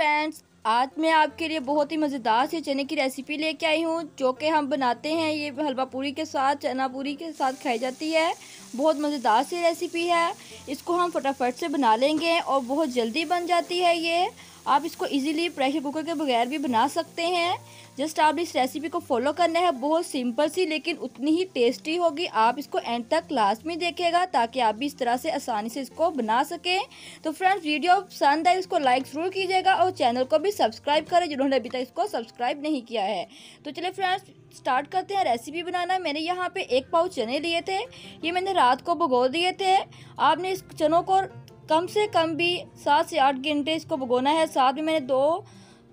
Friends, आज मैं आपके लिए बहुत ही मज़ेदार सी चने की रेसिपी लेके आई हूँ जो कि हम बनाते हैं। ये हलवा पूरी के साथ, चना पूरी के साथ खाई जाती है। बहुत मज़ेदार सी रेसिपी है। इसको हम फटाफट से बना लेंगे और बहुत जल्दी बन जाती है ये। आप इसको इजीली प्रेशर कुकर के बगैर भी बना सकते हैं। जस्ट आप इस रेसिपी को फॉलो करना है। बहुत सिंपल सी लेकिन उतनी ही टेस्टी होगी। आप इसको एंड तक लास्ट में देखिएगा ताकि आप भी इस तरह से आसानी से इसको बना सकें। तो फ्रेंड्स, वीडियो पसंद आए इसको लाइक ज़रूर कीजिएगा और चैनल को भी सब्सक्राइब करें जिन्होंने अभी तक इसको सब्सक्राइब नहीं किया है। तो चलिए फ्रेंड्स, स्टार्ट करते हैं रेसिपी बनाना। मैंने यहाँ पे 1 पाव चने लिए थे। ये मैंने रात को भिगो दिए थे। आपने इस चनों को कम से कम भी 7 से 8 घंटे इसको भिगोना है। साथ में मैंने 2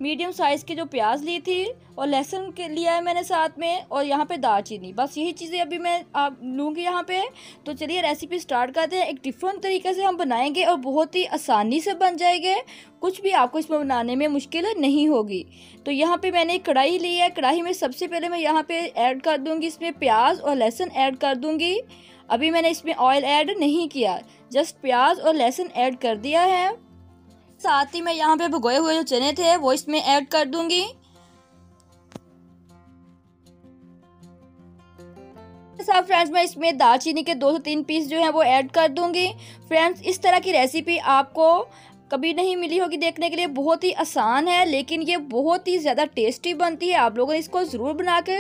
मीडियम साइज़ की जो प्याज ली थी और लहसुन के लिया है मैंने साथ में, और यहाँ पे दालचीनी। बस यही चीज़ें अभी मैं आप लूँगी यहाँ पे। तो चलिए रेसिपी स्टार्ट करते हैं। एक डिफरेंट तरीके से हम बनाएंगे और बहुत ही आसानी से बन जाएंगे। कुछ भी आपको इसमें बनाने में मुश्किल नहीं होगी। तो यहाँ पे मैंने एक कढ़ाई ली है। कढ़ाई में सबसे पहले मैं यहाँ पे ऐड कर दूँगी, इसमें प्याज और लहसुन ऐड कर दूँगी। अभी मैंने इसमें ऑयल ऐड नहीं किया, जस्ट प्याज और लहसुन ऐड कर दिया है। साथ ही मैं यहाँ पे भिगोए हुए जो चने थे वो इसमें ऐड कर दूंगी। साथ फ्रेंड्स, मैं इसमें दालचीनी के 2 से 3 पीस जो है वो ऐड कर दूंगी। फ्रेंड्स, इस तरह की रेसिपी आपको कभी नहीं मिली होगी देखने के लिए। बहुत ही आसान है लेकिन ये बहुत ही ज़्यादा टेस्टी बनती है। आप लोगों ने इसको ज़रूर बना के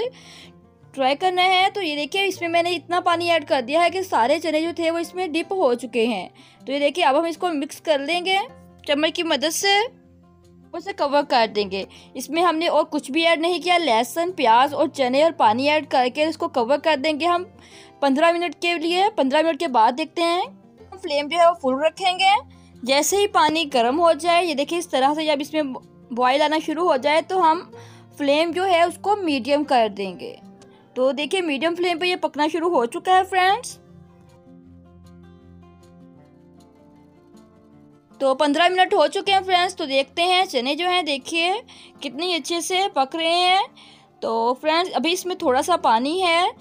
ट्राई करना है। तो ये देखिए, इसमें मैंने इतना पानी ऐड कर दिया है कि सारे चने जो थे वो इसमें डिप हो चुके हैं। तो ये देखिए, अब हम इसको मिक्स कर लेंगे चम्मच की मदद से, उसे कवर कर देंगे। इसमें हमने और कुछ भी ऐड नहीं किया। लहसुन, प्याज और चने और पानी ऐड करके इसको कवर कर देंगे हम 15 मिनट के लिए। 15 मिनट के बाद देखते हैं। फ्लेम जो है वो फुल रखेंगे। जैसे ही पानी गर्म हो जाए, ये देखिए इस तरह से जब इसमें बॉयल आना शुरू हो जाए तो हम फ्लेम जो है उसको मीडियम कर देंगे। तो देखिए, मीडियम फ्लेम पे ये पकना शुरू हो चुका है फ्रेंड्स। तो 15 मिनट हो चुके हैं फ्रेंड्स। तो देखते हैं चने जो हैं, देखिए कितनी अच्छे से पक रहे हैं। तो फ्रेंड्स, अभी इसमें थोड़ा सा पानी है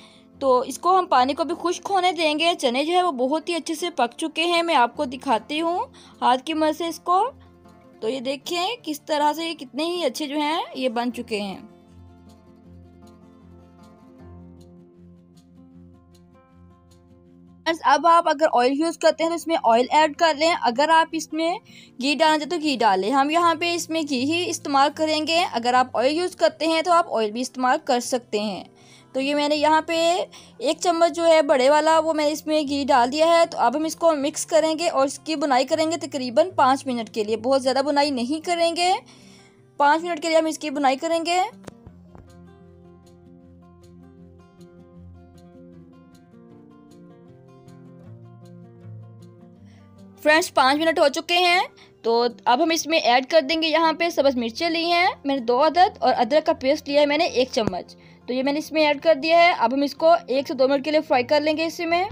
तो इसको हम पानी को भी खुश्क होने देंगे। चने जो है वो बहुत ही अच्छे से पक चुके हैं। मैं आपको दिखाती हूँ हाथ की मदद से इसको। तो ये देखिए किस तरह से ये कितने ही अच्छे जो हैं ये बन चुके हैं। अब आप अगर ऑयल यूज़ करते हैं तो इसमें ऑयल ऐड कर लें। अगर आप इसमें घी डालना चाहते तो घी डालें। हम यहाँ पे इसमें घी ही इस्तेमाल करेंगे। अगर आप ऑयल यूज़ करते हैं तो आप ऑयल भी इस्तेमाल कर सकते हैं। तो ये मैंने यहाँ पे 1 चम्मच जो है बड़े वाला वो मैंने इसमें घी डाल दिया है। तो अब हम इसको मिक्स करेंगे और इसकी बुनाई करेंगे तकरीबन 5 मिनट के लिए। बहुत ज़्यादा बुनाई नहीं करेंगे, 5 मिनट के लिए हम इसकी बुनाई करेंगे। फ्रेंड्स, 5 मिनट हो चुके हैं। तो अब हम इसमें ऐड कर देंगे यहाँ पे सब्ज़ मिर्चें ली हैं मैंने 2 अदद, और अदरक का पेस्ट लिया है मैंने 1 चम्मच। तो ये मैंने इसमें ऐड कर दिया है। अब हम इसको 1 से 2 मिनट के लिए फ्राई कर लेंगे इसमें।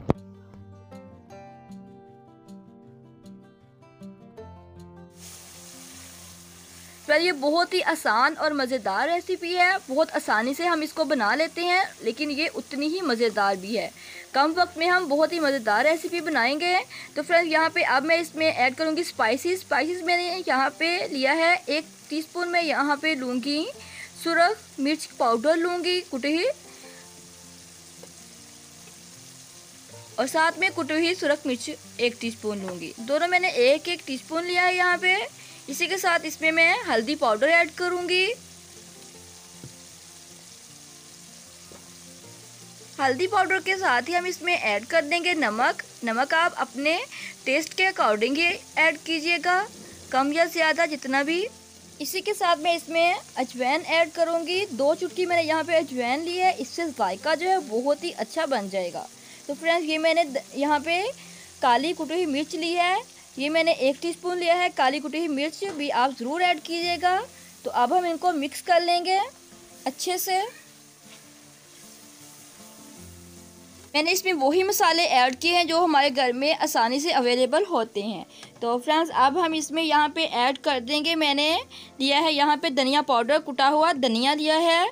पर ये बहुत ही आसान और मज़ेदार रेसिपी है। बहुत आसानी से हम इसको बना लेते हैं लेकिन ये उतनी ही मज़ेदार भी है। कम वक्त में हम बहुत ही मज़ेदार रेसिपी बनाएंगे। तो फ्रेंड्स, यहाँ पे अब मैं इसमें ऐड करूँगी स्पाइसेस मैंने यहाँ पे लिया है 1 टीस्पून। मैं यहाँ पे लूँगी सुरख मिर्च पाउडर, लूँगी कुटी हुई, और साथ में कुटी हुई सुरख मिर्च 1 टीस्पून लूँगी। दोनों मैंने 1-1 टीस्पून लिया है यहाँ पे। इसी के साथ इसमें मैं हल्दी पाउडर ऐड करूँगी। हल्दी पाउडर के साथ ही हम इसमें ऐड कर देंगे नमक। नमक आप अपने टेस्ट के अकॉर्डिंग ही ऐड कीजिएगा, कम या ज़्यादा जितना भी। इसी के साथ मैं इसमें अजवाइन ऐड करूँगी। 2 चुटकी मैंने यहाँ पे अजवाइन ली है। इससे जायका जो है बहुत ही अच्छा बन जाएगा। तो फ्रेंड्स, ये मैंने यहाँ पे काली कुटी हुई मिर्च ली है। ये मैंने 1 टीस्पून लिया है। काली कुटी हुई मिर्च भी आप ज़रूर ऐड कीजिएगा। तो अब हम इनको मिक्स कर लेंगे अच्छे से। मैंने इसमें वही मसाले ऐड किए हैं जो हमारे घर में आसानी से अवेलेबल होते हैं। तो फ्रेंड्स, अब हम इसमें यहाँ पे ऐड कर देंगे। मैंने लिया है यहाँ पे धनिया पाउडर, कुटा हुआ धनिया लिया है।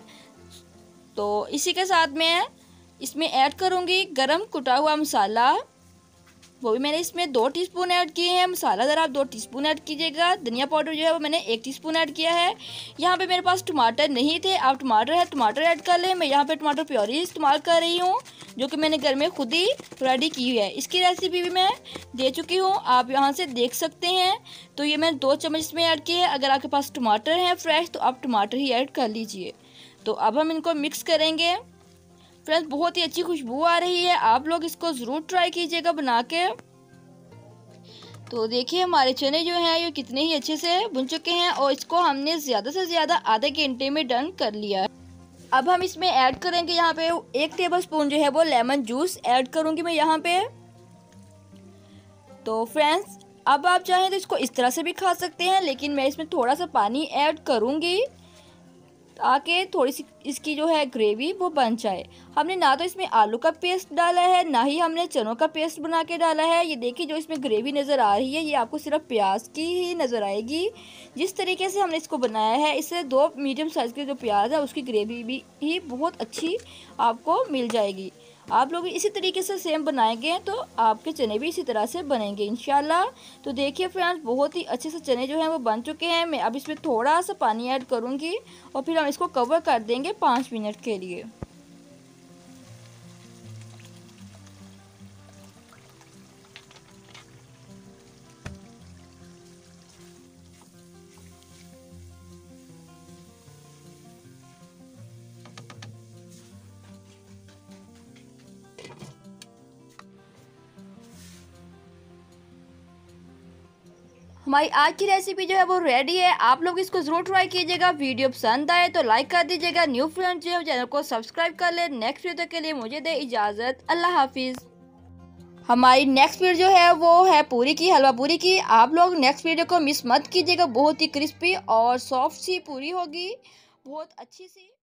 तो इसी के साथ मैं इसमें ऐड करूँगी गरम कुटा हुआ मसाला। वो भी मैंने इसमें 2 टीस्पून ऐड किए हैं। मसाला ज़रा आप 2 टीस्पून ऐड कीजिएगा। धनिया पाउडर जो है वो मैंने 1 टीस्पून ऐड किया है। यहाँ पे मेरे पास टमाटर नहीं थे, आप टमाटर ऐड कर लें। मैं यहाँ पे टमाटर प्योरी इस्तेमाल कर रही हूँ, जो कि मैंने घर में खुद ही रेडी की हुई है। इसकी रेसिपी भी मैं दे चुकी हूँ, आप यहाँ से देख सकते हैं। तो ये मैंने 2 चम्मच इसमें ऐड किए हैं। अगर आपके पास टमाटर हैं फ्रेश तो आप टमाटर ही ऐड कर लीजिए। तो अब हम इनको मिक्स करेंगे। फ्रेंड्स, बहुत ही अच्छी खुशबू आ रही है, आप लोग इसको ज़रूर ट्राई कीजिएगा बना के। तो देखिए हमारे चने जो हैं ये कितने ही अच्छे से बुन चुके हैं और इसको हमने ज़्यादा से ज़्यादा आधे घंटे में डन कर लिया है। अब हम इसमें ऐड करेंगे यहाँ पे 1 टेबलस्पून जो है वो लेमन जूस ऐड करूँगी मैं यहाँ पे। तो फ्रेंड्स, अब आप चाहें तो इसको इस तरह से भी खा सकते हैं, लेकिन मैं इसमें थोड़ा सा पानी ऐड करूँगी ताकि थोड़ी सी इसकी जो है ग्रेवी वो बन जाए। हमने ना तो इसमें आलू का पेस्ट डाला है, ना ही हमने चनों का पेस्ट बना के डाला है। ये देखिए जो इसमें ग्रेवी नज़र आ रही है ये आपको सिर्फ प्याज की ही नज़र आएगी। जिस तरीके से हमने इसको बनाया है, इससे 2 मीडियम साइज़ के जो प्याज है उसकी ग्रेवी भी ही बहुत अच्छी आपको मिल जाएगी। आप लोग इसी तरीके से सेम बनाएंगे तो आपके चने भी इसी तरह से बनेंगे इंशाल्लाह। तो देखिए फ्रेंड्स, बहुत ही अच्छे से चने जो हैं वो बन चुके हैं। मैं अब इसमें थोड़ा सा पानी ऐड करूँगी और फिर हम इसको कवर कर देंगे 5 मिनट के लिए। हमारी आज की रेसिपी जो है वो रेडी है, आप लोग इसको ज़रूर ट्राई कीजिएगा। वीडियो पसंद आए तो लाइक कर दीजिएगा। न्यू फ्रेंड्स जो है चैनल को सब्सक्राइब कर ले। नेक्स्ट वीडियो के लिए मुझे दे इजाज़त, अल्लाह हाफिज़। हमारी नेक्स्ट वीडियो जो है वो है पूरी की, हलवा पूरी की। आप लोग नेक्स्ट वीडियो को मिस मत कीजिएगा, बहुत ही क्रिस्पी और सॉफ्ट सी पूरी होगी, बहुत अच्छी सी।